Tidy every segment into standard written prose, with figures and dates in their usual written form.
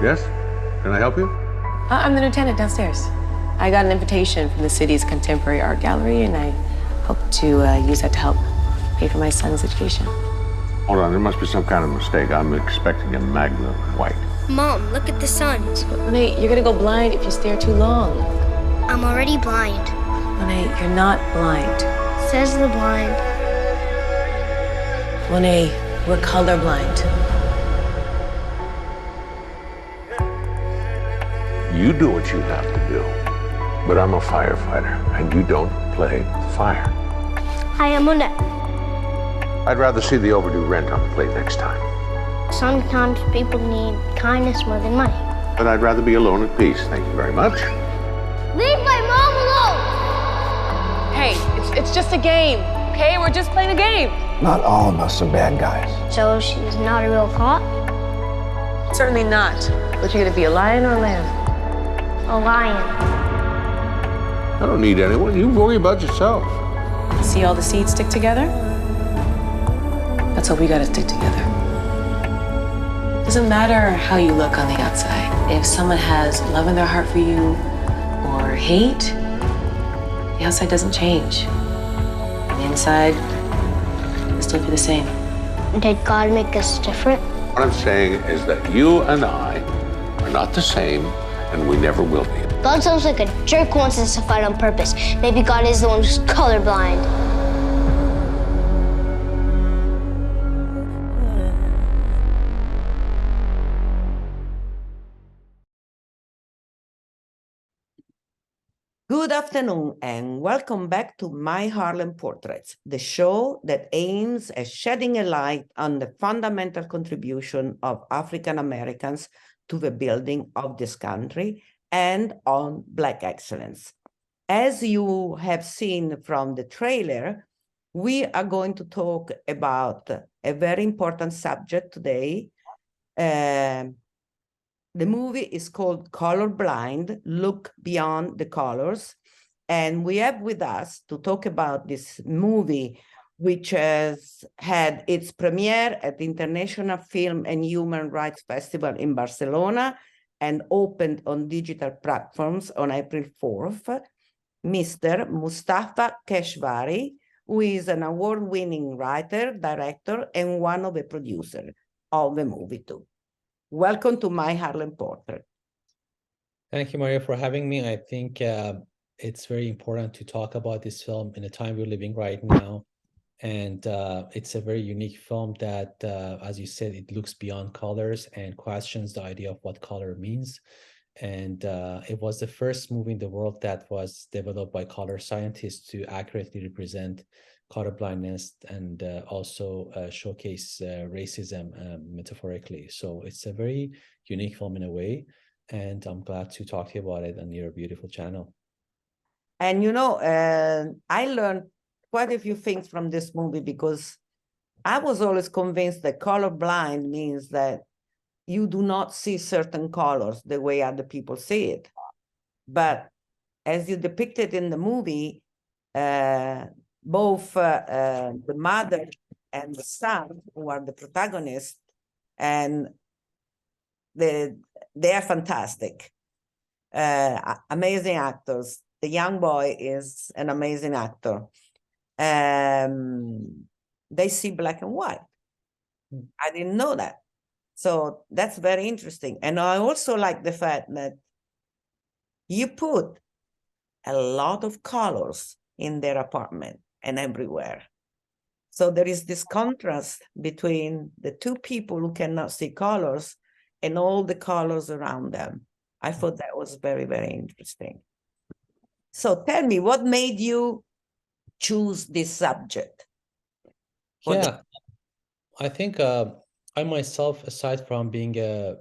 Yes? Can I help you? I'm the lieutenant downstairs. I got an invitation from the city's contemporary art gallery, and I hope to use that to help pay for my son's education. Hold on, there must be some kind of mistake. I'm expecting a Magna White. Mom, look at the sun. Monet, you're gonna go blind if you stare too long. I'm already blind. Monet, you're not blind. Says the blind. Monet, we're colorblind. You do what you have to do, but I'm a firefighter, and you don't play fire. Hi, I'm Monet. I'd rather see the overdue rent on the plate next time. Sometimes people need kindness more than money. But I'd rather be alone at peace. Thank you very much. Leave my mom alone! Hey, it's just a game, okay? We're just playing a game. Not all of us are bad guys. So she's not a real cop? Certainly not. But you're gonna be a lion or a lamb? A lion. I don't need anyone. You worry about yourself. See all the seeds stick together? That's what we gotta stick together. Doesn't matter how you look on the outside. If someone has love in their heart for you or hate, the outside doesn't change. And the inside will still be the same. Did God make us different? What I'm saying is that you and I are not the same, and we never will be. God sounds like a jerk who wants us to fight on purpose. Maybe God is the one who's colorblind. Good afternoon and welcome back to My Harlem Portraits, the show that aims at shedding a light on the fundamental contribution of African Americans to the building of this country and on Black excellence. As you have seen from the trailer, we are going to talk about a very important subject today. The movie is called Colorblind, Look Beyond the Colors. And we have with us to talk about this movie, which has had its premiere at the International Film and Human Rights Festival in Barcelona and opened on digital platforms on April 4th, Mr. Mostafa Keshvari, who is an award-winning writer, director, and one of the producers of the movie too. Welcome to My Harlem Portrait. Thank you, Maria, for having me. I think it's very important to talk about this film in the time we're living right now. And it's a very unique film that, as you said, it looks beyond colors and questions the idea of what color means. And it was the first movie in the world that was developed by color scientists to accurately represent colorblindness and also showcase racism metaphorically. So it's a very unique film in a way, and I'm glad to talk to you about it on your beautiful channel. And you know, I learned quite a few things from this movie because I was always convinced that colorblind means that you do not see certain colors the way other people see it. But as you depicted in the movie, both the mother and the son, who are the protagonists, and they are fantastic, amazing actors. The young boy is an amazing actor. They see black and white. I didn't know that. So that's very interesting. And I also like the fact that you put a lot of colors in their apartment and everywhere. So there is this contrast between the two people who cannot see colors and all the colors around them. I thought that was very, very interesting. So tell me, what made you choose this subject? Yeah, I think I myself, aside from being a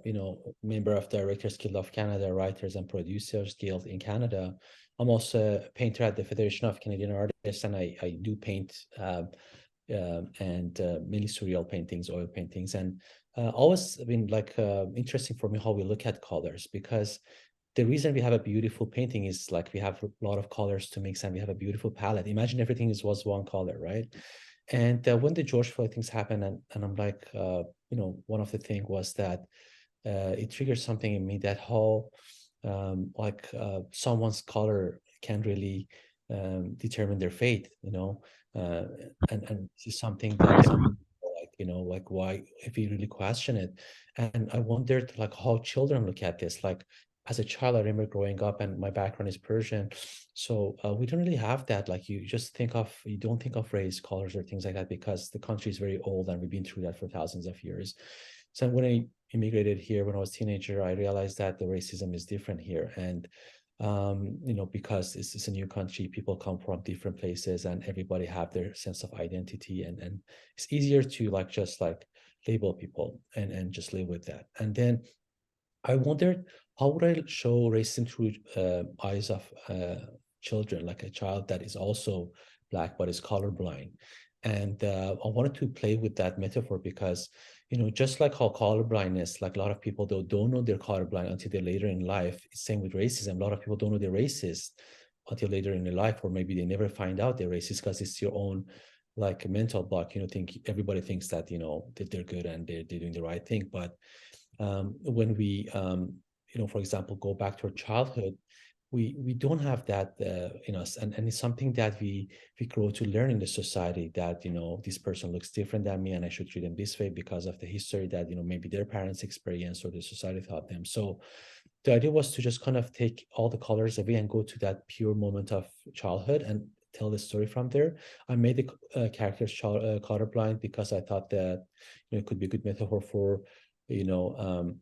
member of Directors Guild of Canada, Writers and Producers Guild in Canada, I'm also a painter at the Federation of Canadian Artists, and I do paint mainly surreal paintings, oil paintings, and always been like interesting for me how we look at colors, because the reason we have a beautiful painting is like we have a lot of colors to mix and we have a beautiful palette. Imagine everything was one color, right? And when the George Floyd things happened, and I'm like, one of the things was that it triggers something in me that how someone's color can really determine their fate, you know, and this is something that is like, you know, like why, if you really question it. And I wondered like how children look at this. Like as a child, I remember growing up, and my background is Persian, so we don't really have that. Like you don't think of race, colors, or things like that, because the country is very old and we've been through that for thousands of years. So when I immigrated here when I was a teenager, I realized that the racism is different here. And you know, because it's a new country, people come from different places, and everybody have their sense of identity, and it's easier to like just like label people and just live with that. And then I wondered, how would I show racism through eyes of children, like a child that is also Black but is colorblind? And I wanted to play with that metaphor because, you know, just like how colorblindness, like a lot of people don't know they're colorblind until they're later in life. It's same with racism. A lot of people don't know they're racist until later in their life, or maybe they never find out they're racist because it's your own like mental block. You know, everybody thinks that, you know, that they're good and they're doing the right thing. But when we, you know, for example, go back to our childhood, we don't have that in us, and it's something that we grow to learn in the society, that, you know, this person looks different than me and I should treat them this way because of the history that, you know, maybe their parents experienced or the society taught them. So the idea was to just kind of take all the colors away and go to that pure moment of childhood and tell the story from there. I made the characters colorblind because I thought that, you know, it could be a good metaphor for, you know,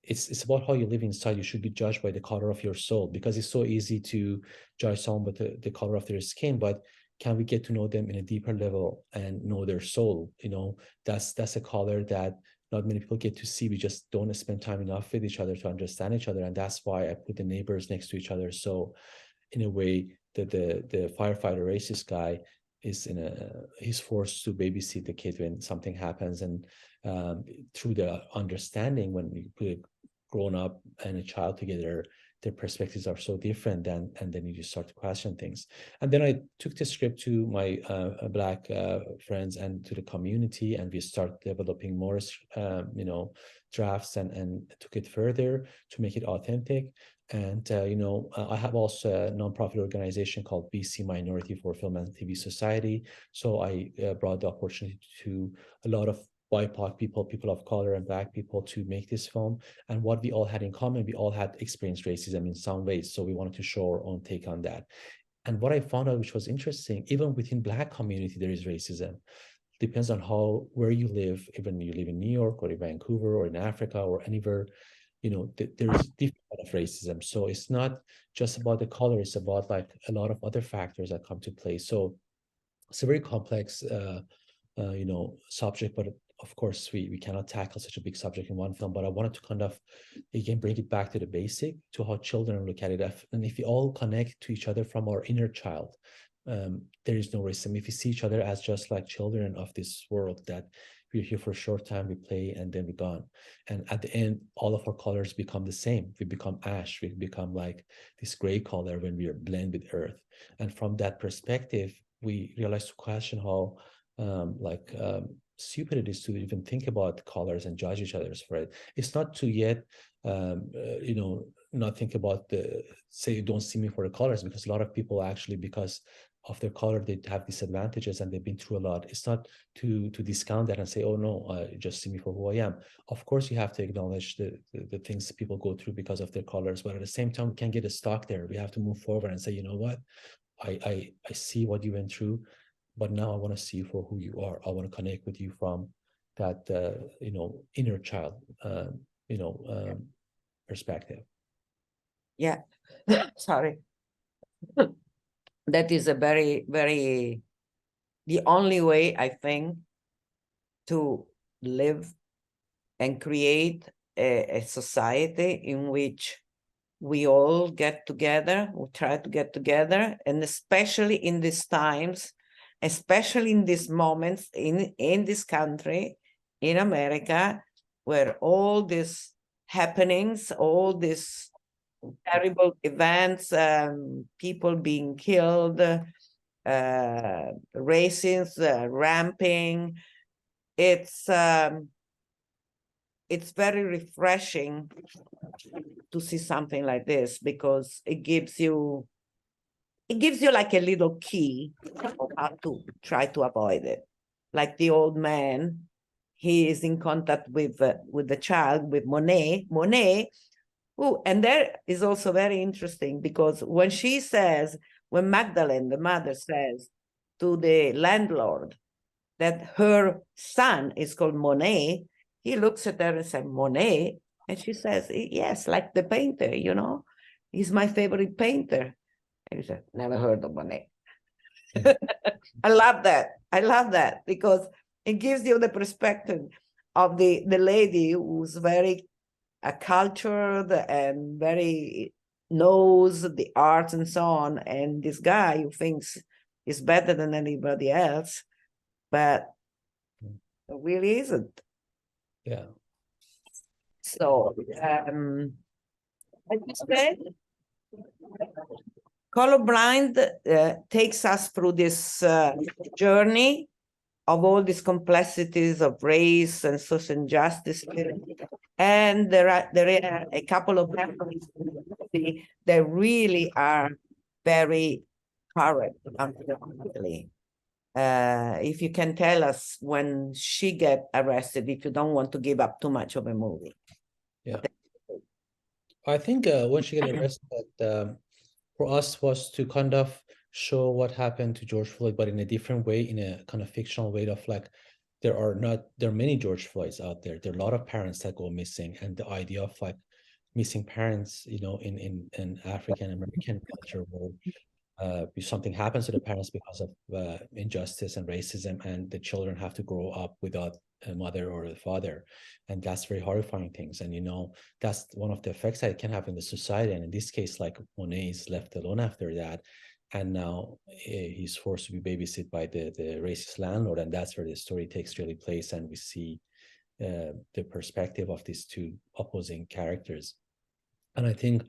it's about how you live inside. You should be judged by the color of your soul, because it's so easy to judge someone by the color of their skin. But can we get to know them in a deeper level and know their soul? You know, that's a color that not many people get to see. We just don't spend time enough with each other to understand each other. And that's why I put the neighbors next to each other. So in a way, the firefighter racist guy is he's forced to babysit the kid when something happens. And through the understanding, when you put a grown up and a child together, their perspectives are so different, and then you just start to question things. And then I took the script to my Black friends and to the community, and we start developing more you know, drafts, and took it further to make it authentic. And you know, I have also a nonprofit organization called BC Minority for Film and TV Society. So I brought the opportunity to a lot of BIPOC people, people of color, and Black people to make this film. And what we all had in common, we all had experienced racism in some ways. So we wanted to show our own take on that. And what I found out, which was interesting, even within Black community, there is racism. Depends on where you live, even you live in New York or in Vancouver or in Africa or anywhere, you know, there's different kind of racism. So it's not just about the color, it's about like a lot of other factors that come to play. So it's a very complex you know, subject, but of course we cannot tackle such a big subject in one film. But I wanted to kind of, again, bring it back to the basic, to how children look at it. And if we all connect to each other from our inner child, there is no racism. If we see each other as just like children of this world, that we're here for a short time, we play, and then we're gone. And at the end, all of our colors become the same. We become ash. We become like this gray color when we are blend with earth. And from that perspective, we realize to question how stupid it is to even think about colors and judge each other for it. It's not to yet, you know, not think about say, don't see me for the colors, because a lot of people actually, because of their color, they have disadvantages and they've been through a lot. It's not to discount that and say, oh no, just see me for who I am. Of course, you have to acknowledge the things people go through because of their colors, but at the same time, we can't get stuck there. We have to move forward and say, you know what, I see what you went through, but now I want to see you for who you are. I want to connect with you from that, you know, inner child, you know, perspective. Yeah, sorry. That is a very, very, the only way, I think, to live and create a society in which we all get together, we try to get together, and especially in these times, especially in these moments in this country, in America, where all these happenings, all these terrible events, people being killed, racism ramping, it's it's very refreshing to see something like this, because it gives you like a little key of how to try to avoid it. Like the old man, he is in contact with the child, with Monet. Oh, and there is also very interesting, because when Magdalene, the mother, says to the landlord that her son is called Monet, he looks at her and says, Monet? And she says, yes, like the painter, he's my favorite painter. And he said, never heard of Monet. I love that, because it gives you the perspective of the lady who's very cultured and very knows the arts and so on, and this guy who thinks is better than anybody else, but it really isn't. Yeah. So, like you said, Colorblind takes us through this journey of all these complexities of race and social injustice. And there are a couple of families that really are very current, unfortunately. If you can tell us when she get arrested, if you don't want to give up too much of a movie. Yeah. I think when she got arrested, for us was to kind of show what happened to George Floyd, but in a different way, in a kind of fictional way of like, there are many George Floyds out there. There are a lot of parents that go missing, and the idea of like missing parents, in African American culture, where if something happens to the parents because of injustice and racism, and the children have to grow up without a mother or a father, and that's very horrifying things. And that's one of the effects that it can have in the society. And in this case, like, Monet is left alone after that, and now he's forced to be babysit by the racist landlord, and that's where the story takes really place, and we see the perspective of these two opposing characters. And I think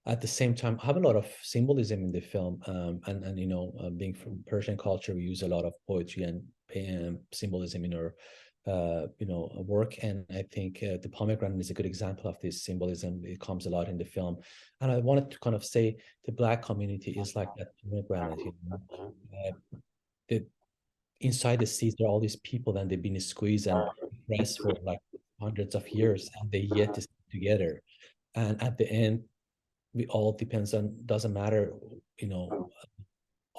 at the same time, I have a lot of symbolism in the film, and being from Persian culture, we use a lot of poetry and symbolism in our work. And I think the pomegranate is a good example of this symbolism. It comes a lot in the film. And I wanted to kind of say the Black community is like that pomegranate. Inside the seeds, there are all these people, and they've been squeezed and pressed for like hundreds of years, and they yet to stick together. And at the end, we all doesn't matter,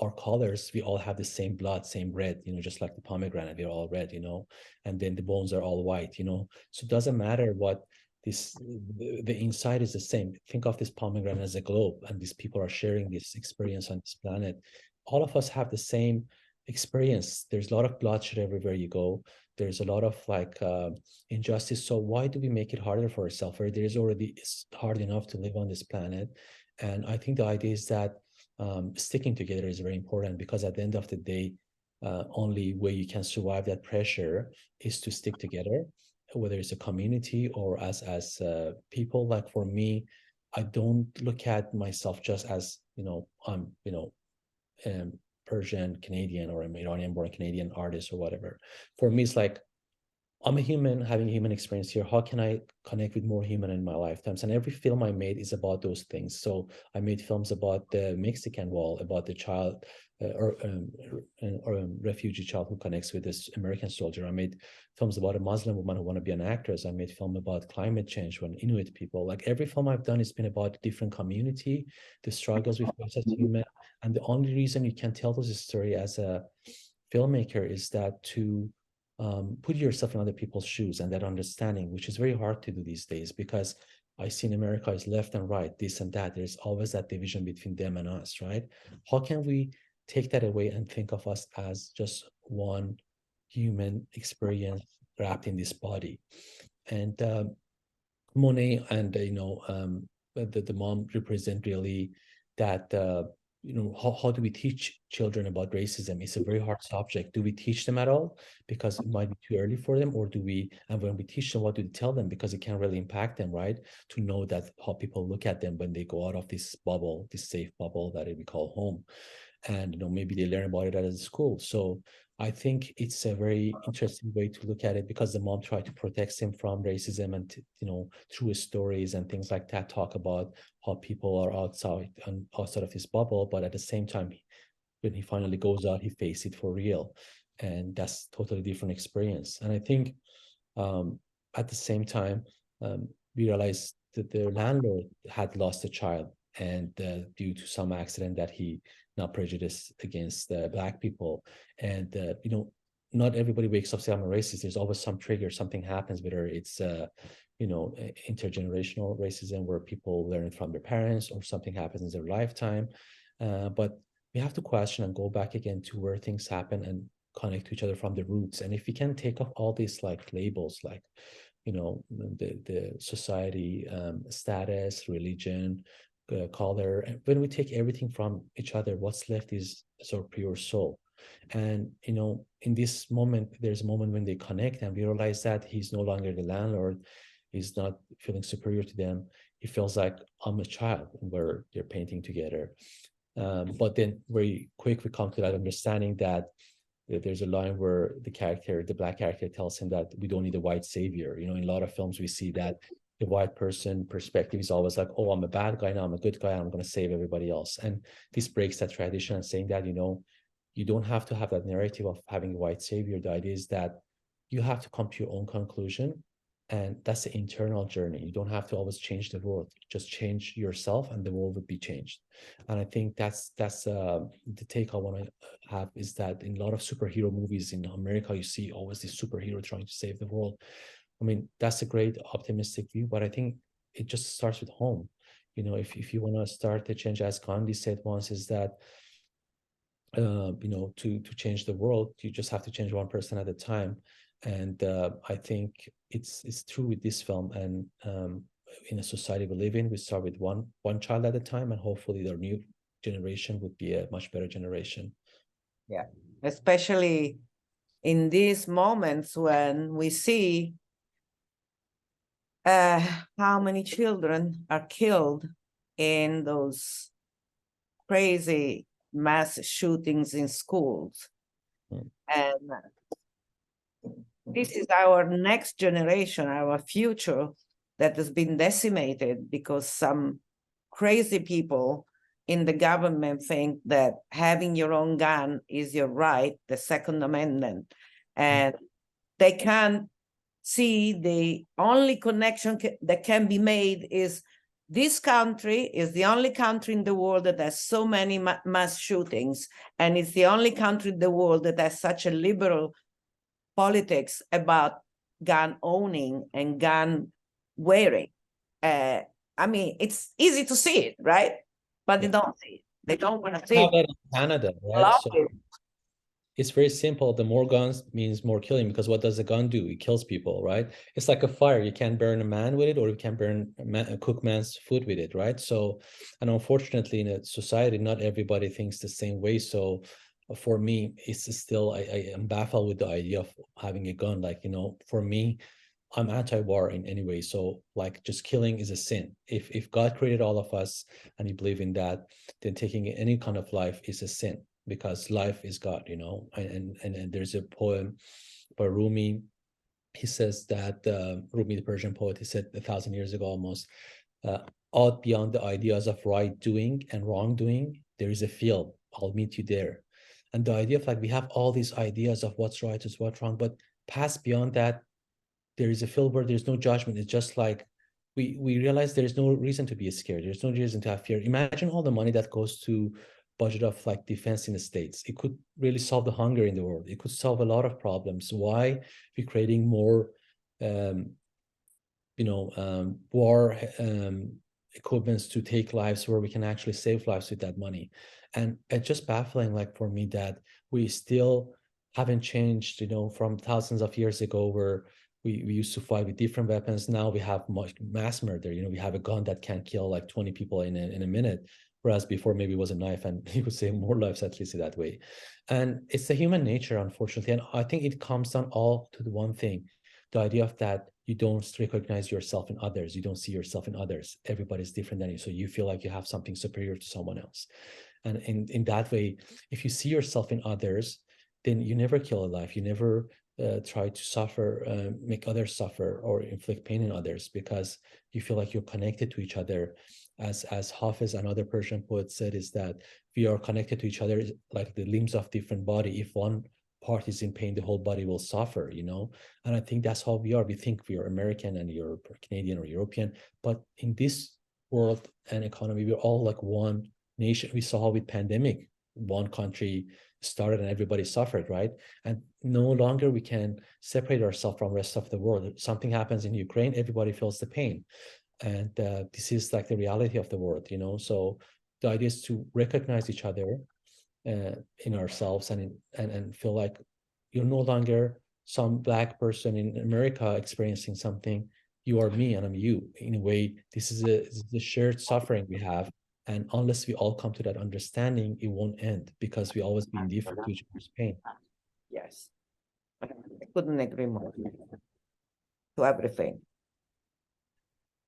our colors, we all have the same blood, same red, just like the pomegranate, we're all red, and then the bones are all white, so it doesn't matter what the inside is the same. Think of this pomegranate as a globe, and these people are sharing this experience on this planet. All of us have the same experience. There's a lot of bloodshed everywhere you go. There's a lot of injustice. So why do we make it harder for ourselves, where it's hard enough to live on this planet? And I think the idea is that sticking together is very important, because at the end of the day, only way you can survive that pressure is to stick together, whether it's a community or as people. Like, for me, I don't look at myself just as, I'm, Persian Canadian, or an Iranian born Canadian artist or whatever. For me, it's like, I'm a human having a human experience here. How can I connect with more human in my lifetimes? And every film I made is about those things. So I made films about the Mexican wall, about the child or refugee child who connects with this American soldier. I made films about a Muslim woman who want to be an actress. I made film about climate change when Inuit people. Like, every film I've done has been about a different community, the struggles we face as human. And the only reason you can tell those story as a filmmaker is that to put yourself in other people's shoes, and that understanding, which is very hard to do these days, because I see in America is left and right, this and that. There's always that division between them and us, right? How can we take that away and think of us as just one human experience wrapped in this body? And Monet and the mom represent really that. How do we teach children about racism? It's a very hard subject. Do we teach them at all? Because it might be too early for them, or and when we teach them, what do we tell them? Because it can really impact them, right? To know that how people look at them when they go out of this bubble, this safe bubble that we call home. And maybe they learn about it at school. So I think it's a very interesting way to look at it, because the mom tried to protect him from racism, and through his stories and things like that, talk about how people are outside of his bubble, but at the same time, when he finally goes out, he faces it for real, and that's totally different experience. And I think at the same time, we realized that the landlord had lost a child, and due to some accident that he not prejudiced against Black people. And not everybody wakes up saying I'm a racist. There's always some trigger, something happens, whether it's intergenerational racism where people learn it from their parents, or something happens in their lifetime. But we have to question and go back again to where things happen and connect to each other from the roots. And if we can take off all these like labels, like the society, status, religion, color, and when we take everything from each other, what's left is our pure soul. And in this moment, there's a moment when they connect, and we realize that he's no longer the landlord. He's not feeling superior to them. He feels like, I'm a child, where they're painting together. But then very quick we come to that understanding that there's a line where the Black character tells him that we don't need a white savior. In a lot of films we see that the white person perspective is always like, oh, I'm a bad guy, now I'm a good guy, I'm going to save everybody else. And this breaks that tradition and saying that, you don't have to have that narrative of having a white savior. The idea is that you have to come to your own conclusion, and that's the internal journey. You don't have to always change the world. Just change yourself and the world would be changed. And I think that's the take I want to have, is that in a lot of superhero movies in America, you see always this superhero trying to save the world. I mean, that's a great optimistic view, but I think it just starts with home. If you want to start the change, as Gandhi said once, is that to change the world, you just have to change one person at a time. And I think it's true with this film. And in a society we live in, we start with one child at a time, and hopefully their new generation would be a much better generation. Yeah, especially in these moments when we see how many children are killed in those crazy mass shootings in schools. And this is our next generation, our future, that has been decimated because some crazy people in the government think that having your own gun is your right, the Second Amendment. And they can't see the only connection that can be made is this country is the only country in the world that has so many mass shootings, and it's the only country in the world that has such a liberal politics about gun owning and gun wearing. I mean, it's easy to see it, right? But they don't see it. They don't want to see it. That in Canada, right? So it's very simple. The more guns means more killing, because what does a gun do? It kills people, right? It's like a fire. You can't burn a man with it, or you can burn cook man's food with it, right? So, and unfortunately in a society, not everybody thinks the same way. So for me, it's still, I am baffled with the idea of having a gun. Like, for me, I'm anti-war in any way. So like, just killing is a sin. If God created all of us and you believe in that, then taking any kind of life is a sin, because life is God, and there's a poem by Rumi. He says that, Rumi, the Persian poet, he said 1,000 years ago almost, out beyond the ideas of right doing and wrongdoing, there is a field. I'll meet you there. And the idea of like, we have all these ideas of what's right is what's wrong, but past beyond that, there is a field where there's no judgment. It's just like, we realize there's no reason to be scared. There's no reason to have fear. Imagine all the money that goes to budget of like defense in the States. It could really solve the hunger in the world. It could solve a lot of problems. Why we're creating more, war equipments to take lives, where we can actually save lives with that money? And it's just baffling, like for me, that we still haven't changed, from thousands of years ago, where we used to fight with different weapons. Now we have mass murder. We have a gun that can kill like 20 people in a minute. Whereas before maybe it was a knife and you would save more lives, at least that way. And it's the human nature, unfortunately. And I think it comes down all to the one thing, the idea of that you don't recognize yourself in others. You don't see yourself in others. Everybody's different than you. So you feel like you have something superior to someone else. And in that way, if you see yourself in others, then you never kill a life. You never try to suffer, make others suffer or inflict pain in others, because you feel like you're connected to each other. As Hafiz, another Persian poet, said, is that we are connected to each other like the limbs of different body. If one part is in pain, the whole body will suffer, you know? And I think that's how we are. We think we are American and you're Canadian or European, but in this world and economy, we're all like one nation. We saw with pandemic, one country started and everybody suffered, right? And no longer we can separate ourselves from the rest of the world. If something happens in Ukraine, everybody feels the pain. And this is like the reality of the world, you know? So the idea is to recognize each other in ourselves and feel like you're no longer some Black person in America experiencing something. You are me and I'm you. In a way, this is a shared suffering we have. And unless we all come to that understanding, it won't end, because we always be indifferent to each other's pain. Yes. I couldn't agree more to everything.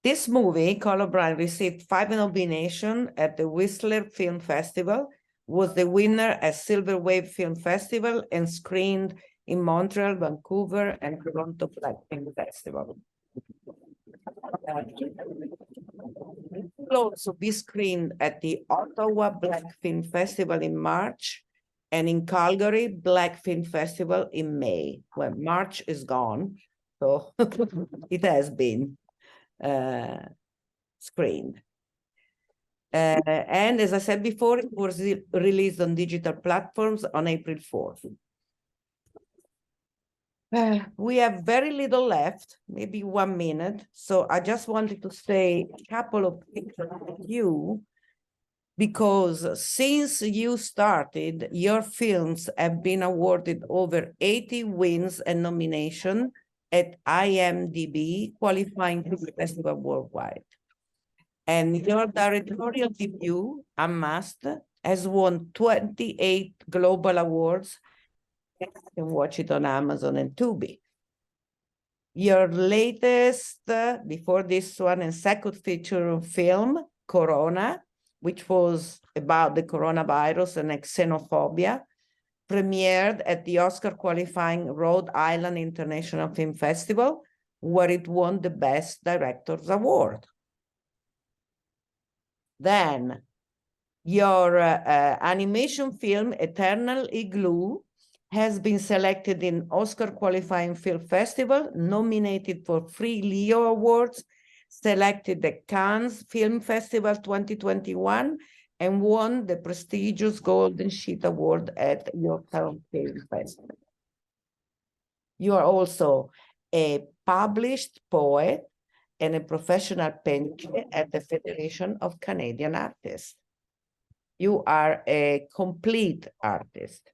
This movie, Colorblind, received 5 nominations at the Whistler Film Festival, was the winner at Silver Wave Film Festival, and screened in Montreal, Vancouver, and Toronto Black Film Festival. It will also be screened at the Ottawa Black Film Festival in March, and in Calgary Black Film Festival in May. Well, March is gone, so it has been screened. And as I said before, it was released on digital platforms on April 4th. We have very little left, maybe 1 minute. So I just wanted to say a couple of things about you, because since you started, your films have been awarded over 80 wins and nominations at IMDb, qualifying for the festival worldwide. And your directorial debut, Unmasked, has won 28 global awards. You can watch it on Amazon and Tubi. Your latest, before this one, and second feature film, Corona, which was about the coronavirus and xenophobia, premiered at the Oscar qualifying Rhode Island International Film Festival, where it won the Best Director's Award. Then your animation film, Eternal Igloo, has been selected in Oscar qualifying film festival, nominated for 3 Leo Awards, selected at Cannes Film Festival 2021, and won the prestigious Golden Sheet Award at Yorktown Film Festival. You are also a published poet and a professional painter at the Federation of Canadian Artists. You are a complete artist.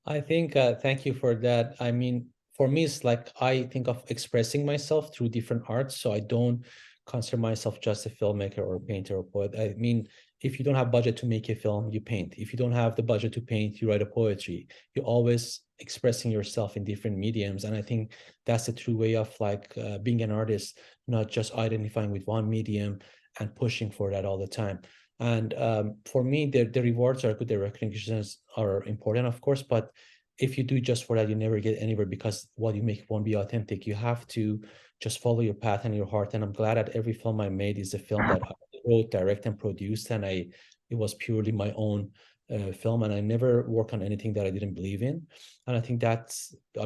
I think, thank you for that. I mean, for me, it's like I think of expressing myself through different arts. So I don't consider myself just a filmmaker or a painter or poet. I mean, if you don't have budget to make a film, you paint. If you don't have the budget to paint, you write a poetry. You're always expressing yourself in different mediums. And I think that's the true way of like being an artist, not just identifying with one medium and pushing for that all the time. And for me, the rewards are good, the recognitions are important, of course, but if you do just for that, you never get anywhere, because what you make won't be authentic. You have to just follow your path and your heart. And I'm glad that every film I made is a film that I wrote, direct, and produced, and it was purely my own film, and I never work on anything that I didn't believe in. And I think I've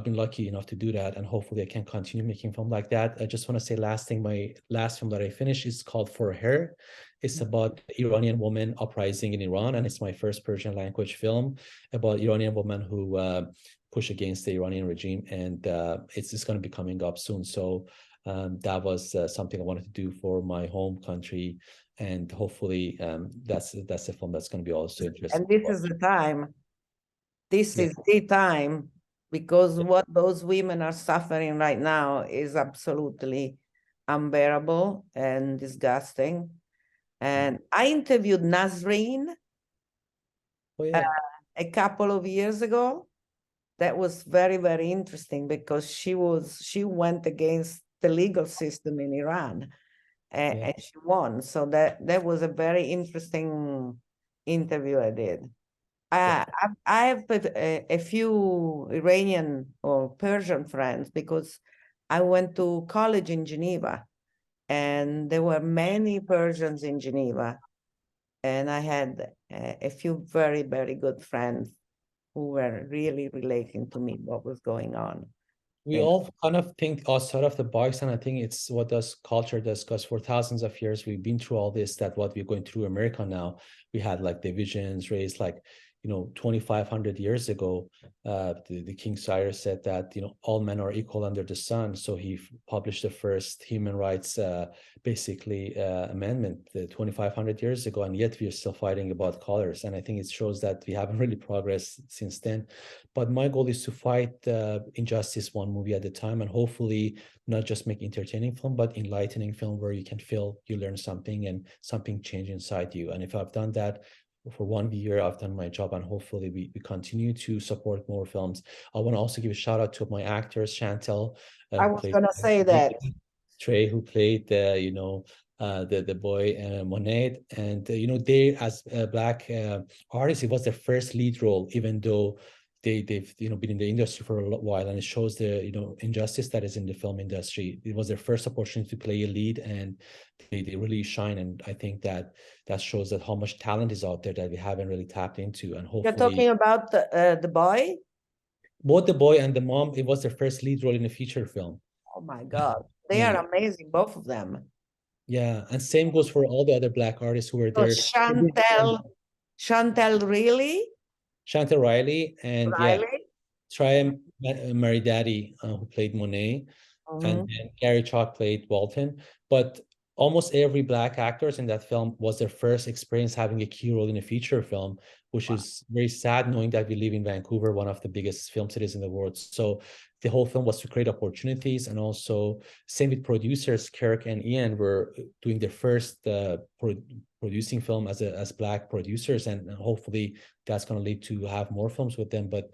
been lucky enough to do that, and hopefully I can continue making film like that. I just want to say last thing, my last film that I finished is called For Her. It's about Iranian woman uprising in Iran, and it's my first Persian language film about Iranian women who push against the Iranian regime, and it's going to be coming up soon. So that was something I wanted to do for my home country, and hopefully that's a film that's going to be also interesting. And this is the time. This is the time, because what those women are suffering right now is absolutely unbearable and disgusting. And I interviewed Nasreen a couple of years ago. That was very, very interesting, because she went against the legal system in Iran, and she won. So that was a very interesting interview I did. I have a few Iranian or Persian friends because I went to college in Geneva, and there were many Persians in Geneva, and I had a few very, very good friends who were really relating to me what was going on. We all kind of think outside of the box, and I think it's what does culture does, because for thousands of years we've been through all this, that what we're going through America now, we had like divisions, race, like, 2,500 years ago, the King Cyrus said that, all men are equal under the sun. So he published the first human rights, amendment 2,500 years ago, and yet we're still fighting about colors. And I think it shows that we haven't really progressed since then. But my goal is to fight injustice one movie at a time, and hopefully not just make entertaining film, but enlightening film where you can feel you learn something and something change inside you. And if I've done that for 1 year, I've done my job, and hopefully we continue to support more films. I want to also give a shout out to my actors, Chantel. I was going to say that. Trey, who played the boy Monet, and they, as Black artists, it was their first lead role, even though they've been in the industry for a while, and it shows the injustice that is in the film industry. It was their first opportunity to play a lead, and they really shine. And I think that shows that how much talent is out there that we haven't really tapped into. And hopefully, you're talking about the boy, both the boy and the mom. It was their first lead role in a feature film. Oh my God, they are amazing, both of them. Yeah, and same goes for all the other Black artists who were there. Chantel really? Chantel Riley, and Trium Maridadi, who played Monet, and then Gary Chalk played Walton. But almost every Black actors in that film was their first experience having a key role in a feature film, which is very sad, knowing that we live in Vancouver, one of the biggest film cities in the world. So the whole film was to create opportunities, and also same with producers. Kirk and Ian were doing their first producing film as Black producers, and hopefully that's going to lead to have more films with them. But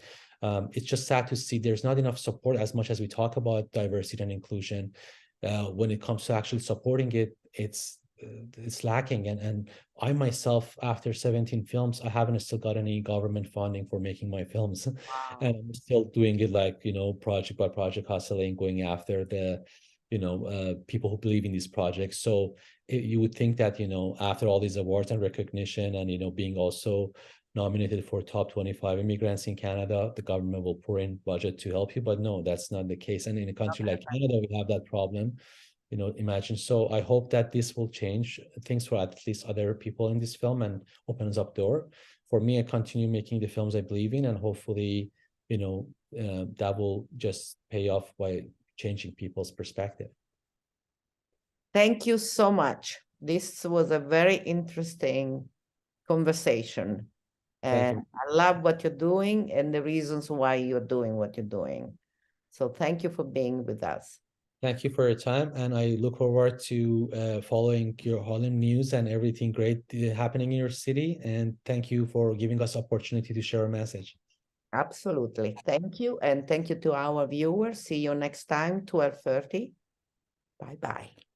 it's just sad to see there's not enough support. As much as we talk about diversity and inclusion, when it comes to actually supporting it, it's lacking. And I myself, after 17 films, I haven't still got any government funding for making my films. Wow. And I'm still doing it like, project by project, hustling, going after the, people who believe in these projects. So you would think that, after all these awards and recognition, and, being also nominated for top 25 immigrants in Canada, the government will pour in budget to help you. But no, that's not the case. And in a country like Canada, we have that problem. Imagine. So I hope that this will change things for at least other people in this film and opens up door. For me, I continue making the films I believe in, and hopefully, that will just pay off by changing people's perspective. Thank you so much. This was a very interesting conversation. And I love what you're doing and the reasons why you're doing what you're doing. So thank you for being with us. Thank you for your time, and I look forward to following your Holland news and everything great happening in your city. And thank you for giving us opportunity to share a message. Absolutely. Thank you. And thank you to our viewers. See you next time, 12:30. Bye-bye.